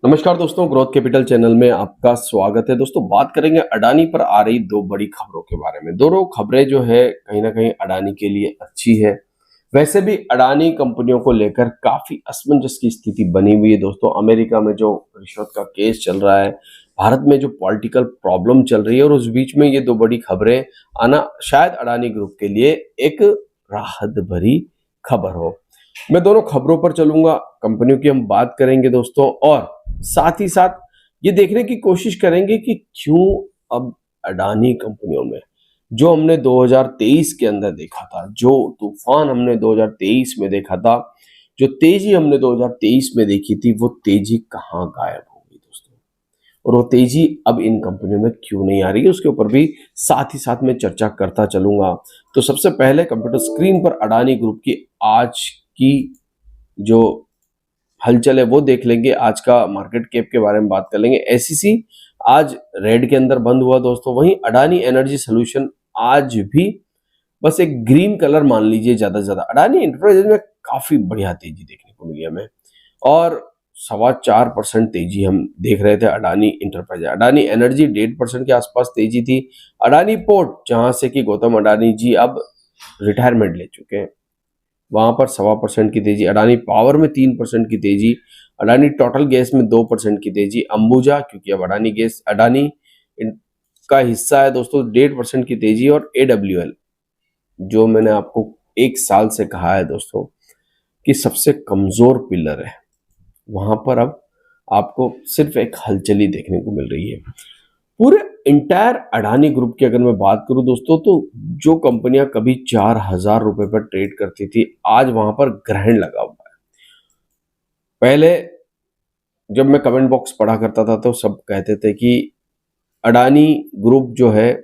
नमस्कार दोस्तों, growth capital channel में आपका स्वागत है। दोस्तों, बात करेंगे अडानी पर आ रही दो बड़ी खबरों के बारे में। दोनों खबरें जो है कहीं ना कहीं अडानी के लिए अच्छी है। वैसे भी अडानी कंपनियों को लेकर काफी असमंजस की स्थिति बनी हुई है। दोस्तों, अमेरिका में जो रिश्वत का केस चल रहा है, भारत में जो पॉलिटिकल प्रॉब्लम चल रही है, और उस बीच में ये दो बड़ी खबरें आना शायद अडानी ग्रुप के लिए एक राहत भरी खबर हो। मैं दोनों खबरों पर चलूंगा, कंपनियों की हम बात करेंगे दोस्तों, और साथ ही साथ ये देखने की कोशिश करेंगे कि क्यों अब अडानी कंपनियों में जो हमने 2023 के अंदर देखा था, जो तूफान हमने 2023 में देखा था, जो तेजी हमने 2023 में देखी थी, वो तेजी कहाँ गायब हो गई दोस्तों, और वो तेजी अब इन कंपनियों में क्यों नहीं आ रही है, उसके ऊपर भी साथ ही साथ में चर्चा करता चलूंगा। तो सबसे पहले कंप्यूटर स्क्रीन पर अडानी ग्रुप की आज की जो हलचल है वो देख लेंगे। आज का मार्केट कैप के बारे में बात कर लेंगे। एसईसी आज रेड के अंदर बंद हुआ दोस्तों। वहीं अडानी एनर्जी सोल्यूशन आज भी बस एक ग्रीन कलर मान लीजिए ज्यादा से ज्यादा। अडानी एंटरप्राइजेज में काफी बढ़िया तेजी देखने को मिली हमें, और 4.25% तेजी हम देख रहे थे अडानी इंटरप्राइज। अडानी एनर्जी 1.5% के आसपास तेजी थी। अडानी पोर्ट, जहां से कि गौतम अडानी जी अब रिटायरमेंट ले चुके हैं, वहां पर 1.25% की तेजी। अडानी पावर में 3% की तेजी। अडानी टोटल गैस में 2% की तेजी। अंबुजा, क्योंकि अब अडानी गैस अडानी का हिस्सा है दोस्तों, 1.5% की तेजी। और एडब्ल्यूएल, जो मैंने आपको एक साल से कहा है दोस्तों कि सबसे कमजोर पिलर है, वहां पर अब आपको सिर्फ एक हलचली देखने को मिल रही है। पूरे इंटायर अडानी ग्रुप की अगर मैं बात करूं दोस्तों, तो जो कंपनियां कभी 4,000 रुपए पर ट्रेड करती थी, आज वहां पर ग्रहण लगा हुआ है। पहले जब मैं कमेंट बॉक्स पढ़ा करता था तो सब कहते थे कि अडानी ग्रुप जो है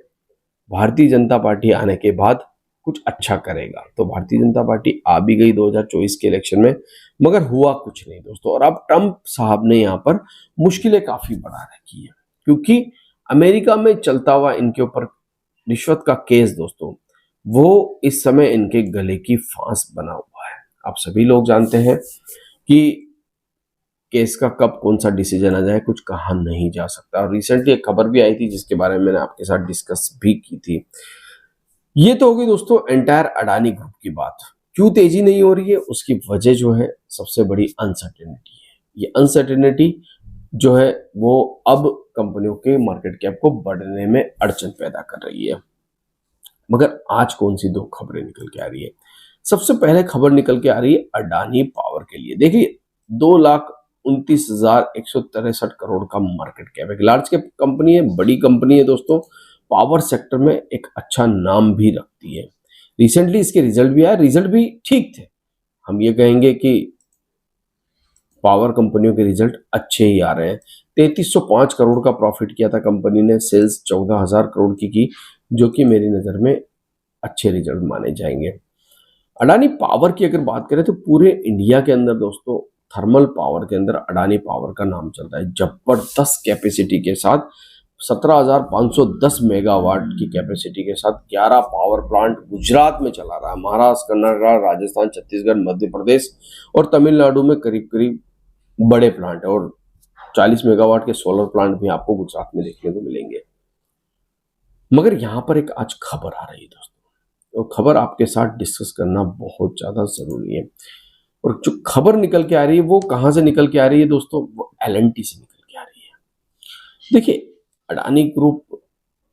भारतीय जनता पार्टी आने के बाद कुछ अच्छा करेगा। तो भारतीय जनता पार्टी आ भी गई 2024 के इलेक्शन में, मगर हुआ कुछ नहीं दोस्तों। और अब ट्रंप साहब ने यहाँ पर मुश्किलें काफी बढ़ा रखी है, क्योंकि अमेरिका में चलता हुआ इनके ऊपर रिश्वत का केस दोस्तों, वो इस समय इनके गले की फांस बना हुआ है। आप सभी लोग जानते हैं कि केस का कब कौन सा डिसीजन आ जाए कुछ कहा नहीं जा सकता। और रिसेंटली एक खबर भी आई थी जिसके बारे में मैंने आपके साथ डिस्कस भी की थी। ये तो होगी दोस्तों एंटायर अडानी ग्रुप की बात। क्यों तेजी नहीं हो रही है, उसकी वजह जो है सबसे बड़ी अनसर्टेनिटी है। ये अनसर्टेनिटी जो है वो अब कंपनियों के मार्केट कैप को बढ़ने में अड़चन पैदा कर रही है। मगर आज कौन सी दो खबरें निकल के आ रही है? सबसे पहले खबर निकल के आ रही है अडानी पावर के लिए। देखिए, 2,29,163 करोड़ का मार्केट कैप, एक लार्ज कैप कंपनी है, बड़ी कंपनी है दोस्तों। पावर सेक्टर में एक अच्छा नाम भी रखती है। रिसेंटली इसके रिजल्ट भी आए, रिजल्ट भी ठीक थे। हम ये कहेंगे कि पावर कंपनियों के रिजल्ट अच्छे ही आ रहे हैं। 3305 करोड़ का प्रॉफिट किया था कंपनी ने, सेल्स 14,000 करोड़ की, जो कि मेरी नजर में अच्छे रिजल्ट माने जाएंगे। अडानी पावर की अगर बात करें तो पूरे इंडिया के अंदर दोस्तों थर्मल पावर के अंदर अडानी पावर का नाम चलता है। जबरदस्त कैपेसिटी के साथ 17,510 मेगावाट की कैपेसिटी के साथ 11 पावर प्लांट गुजरात में चला रहा है। महाराष्ट्र, कर्नाटक, राजस्थान, छत्तीसगढ़, मध्य प्रदेश और तमिलनाडु में करीब करीब बड़े प्लांट है, और 40 मेगावाट के सोलर प्लांट भी आपको गुजरात में देखने को मिलेंगे। मगर यहां पर एक आज खबर आ रही है दोस्तों, तो खबर आपके साथ डिस्कस करना बहुत ज्यादा जरूरी है। और जो खबर निकल के आ रही है वो कहां से निकल के आ रही है दोस्तों? वो एलएनटी से निकल के आ रही है। देखिए, अडानी ग्रुप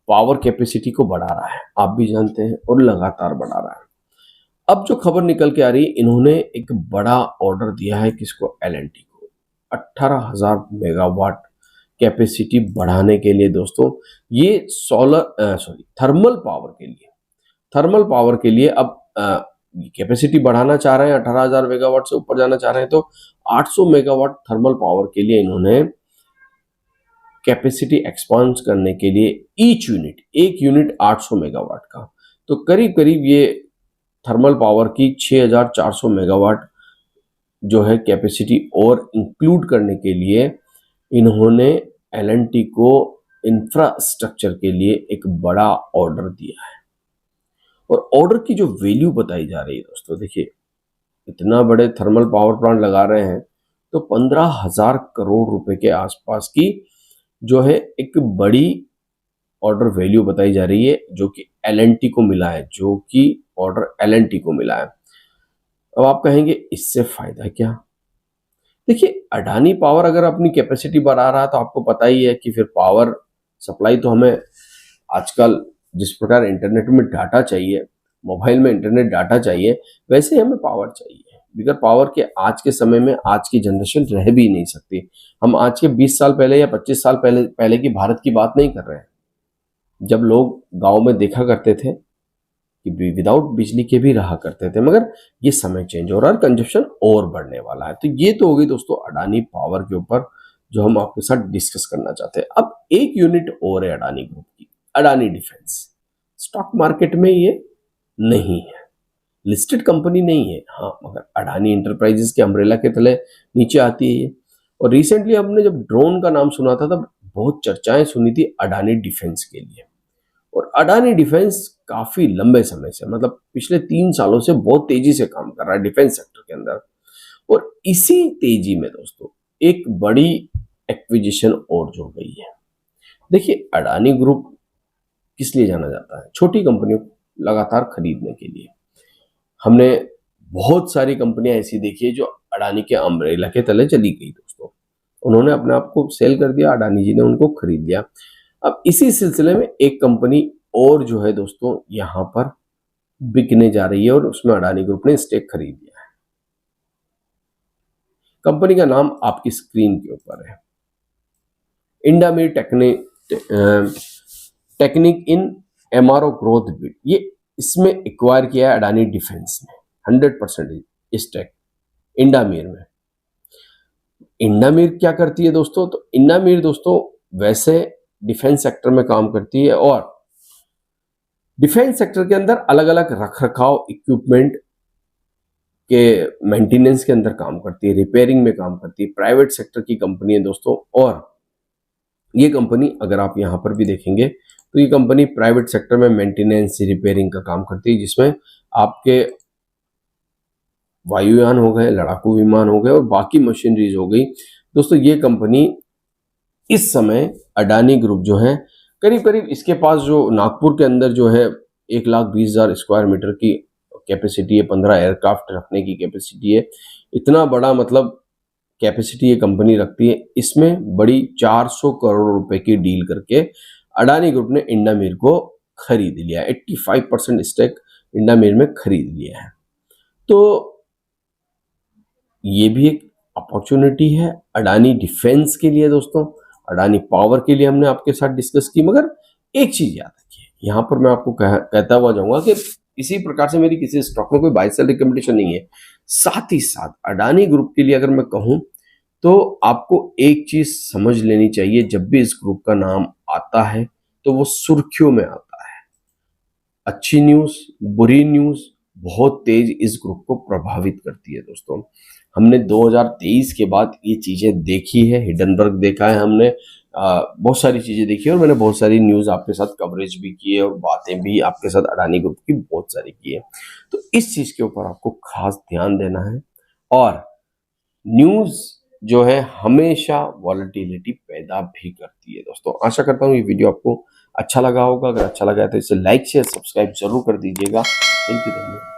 पावर कैपेसिटी को बढ़ा रहा है, आप भी जानते हैं, और लगातार बढ़ा रहा है। अब जो खबर निकल के आ रही है, इन्होंने एक बड़ा ऑर्डर दिया है किसको? एलएनटी को। 18,000 मेगावाट कैपेसिटी बढ़ाने के लिए दोस्तों, ये थर्मल पावर के लिए अब कैपेसिटी बढ़ाना चाह रहे हैं। 18,000 मेगावाट से ऊपर जाना चाह रहे हैं, तो 800 मेगावाट थर्मल पावर के लिए इन्होंने कैपेसिटी एक्सपांड करने के लिए एक यूनिट 800 मेगावाट का, तो करीब करीब ये थर्मल पावर की 6,400 मेगावाट जो है कैपेसिटी और इंक्लूड करने के लिए इन्होंने एलएनटी को इंफ्रास्ट्रक्चर के लिए एक बड़ा ऑर्डर दिया है। और ऑर्डर की जो वैल्यू बताई जा रही है दोस्तों, देखिए, इतना बड़े थर्मल पावर प्लांट लगा रहे हैं तो 15,000 करोड़ रुपए के आसपास की जो है एक बड़ी ऑर्डर वैल्यू बताई जा रही है, जो कि एल को मिला है, जो कि ऑर्डर एल को मिला है। अब आप कहेंगे इससे फायदा क्या? देखिए, अडानी पावर अगर अपनी कैपेसिटी बढ़ा रहा है तो आपको पता ही है कि फिर पावर सप्लाई तो हमें आजकल जिस प्रकार इंटरनेट में डाटा चाहिए, मोबाइल में इंटरनेट डाटा चाहिए, वैसे ही हमें पावर चाहिए। बगैर पावर के आज के समय में आज की जनरेशन रह भी नहीं सकती। हम आज के 20 साल पहले या 25 साल पहले पहले की भारत की बात नहीं कर रहे हैं, जब लोग गांव में देखा करते थे कि विदाउट बिजली के भी रहा करते थे, मगर ये समय चेंज हो रहा है, कंजप्शन और बढ़ने वाला है। तो ये तो हो गई दोस्तों अडानी पावर के ऊपर जो हम आपके साथ डिस्कस करना चाहते हैं। अब एक यूनिट और है अडानी ग्रुप की, अडानी डिफेंस। स्टॉक मार्केट में ये नहीं है, लिस्टेड कंपनी नहीं है, हाँ, मगर अडानी इंटरप्राइजेस के अम्ब्रेला के तले नीचे आती है ये। और रिसेंटली हमने जब ड्रोन का नाम सुना था तब बहुत चर्चाएं सुनी थी अडानी डिफेंस के लिए। और अडानी डिफेंस काफी लंबे समय से, मतलब पिछले 3 सालों से बहुत तेजी से काम कर रहा है डिफेंस सेक्टर के अंदर। और इसी तेजी में दोस्तों एक बड़ी एक्विजिशन और जुड़ गई है। देखिए, अडानी ग्रुप किस लिए जाना जाता है? छोटी कंपनियों को लगातार खरीदने के लिए। हमने बहुत सारी कंपनियां ऐसी देखी है जो अडानी के अम्ब्रेला के तले चली गई दोस्तों। उन्होंने अपने आप को सेल कर दिया, अडानी जी ने उनको खरीद लिया। अब इसी सिलसिले में एक कंपनी और जो है दोस्तों यहां पर बिकने जा रही है और उसमें अडानी ग्रुप ने स्टेक खरीद लिया है। कंपनी का नाम आपकी स्क्रीन के ऊपर है, Indamer Technics in MRO growth bid. ये इसमें एक्वायर किया है अडानी डिफेंस ने 100% स्टेक इंडामीर में। इंडामीर क्या करती है दोस्तों? तो इंडामीर दोस्तों वैसे डिफेंस सेक्टर में काम करती है और डिफेंस सेक्टर के अंदर अलग अलग रखरखाव इक्विपमेंट के मेंटेनेंस के अंदर काम करती है, रिपेयरिंग में काम करती है। प्राइवेट सेक्टर की कंपनी है दोस्तों। और ये कंपनी अगर आप यहां पर भी देखेंगे तो ये कंपनी प्राइवेट सेक्टर में मेंटेनेंस रिपेयरिंग का काम करती है, जिसमें आपके वायुयान हो गए, लड़ाकू विमान हो गए और बाकी मशीनरीज हो गई। दोस्तों ये कंपनी इस समय अडानी ग्रुप जो है करीब करीब इसके पास जो नागपुर के अंदर जो है 1,20,000 स्क्वायर मीटर की कैपेसिटी है, 15 एयरक्राफ्ट रखने की कैपेसिटी है। इतना बड़ा मतलब कैपेसिटी ये कंपनी रखती है। इसमें बड़ी 400 करोड़ रुपए की डील करके अडानी ग्रुप ने इंडामीर को खरीद लिया। 85% स्टेक इंडामीर में खरीद लिया है। तो ये भी एक अपॉर्चुनिटी है अडानी डिफेंस के लिए दोस्तों। अडानी पावर के लिए हमने आपके साथ डिस्कस की, मगर एक चीज याद रखिए, यहां पर मैं आपको कहता हुआ जाऊंगा कि इसी प्रकार से मेरी किसी स्टॉक में कोई बाय सेल रिकमेंडेशन नहीं है। साथ ही साथ अडानी ग्रुप के लिए अगर मैं कहूं तो आपको एक चीज समझ लेनी चाहिए, जब भी इस ग्रुप का नाम आता है तो वो सुर्खियों में आता है। अच्छी न्यूज, बुरी न्यूज बहुत तेज इस ग्रुप को प्रभावित करती है दोस्तों। हमने 2023 के बाद ये चीजें देखी है, हिडनबर्ग देखा है हमने, बहुत सारी चीजें देखी है और मैंने बहुत सारी न्यूज आपके साथ कवरेज भी की है और बातें भी आपके साथ अडानी ग्रुप की बहुत सारी की है। तो इस चीज के ऊपर आपको खास ध्यान देना है। और न्यूज जो है हमेशा वॉलेटिलिटी पैदा भी करती है दोस्तों। आशा करता हूँ ये वीडियो आपको अच्छा लगा होगा। अगर अच्छा लगा है तो इसे लाइक शेयर सब्सक्राइब जरूर कर दीजिएगा। Thank you.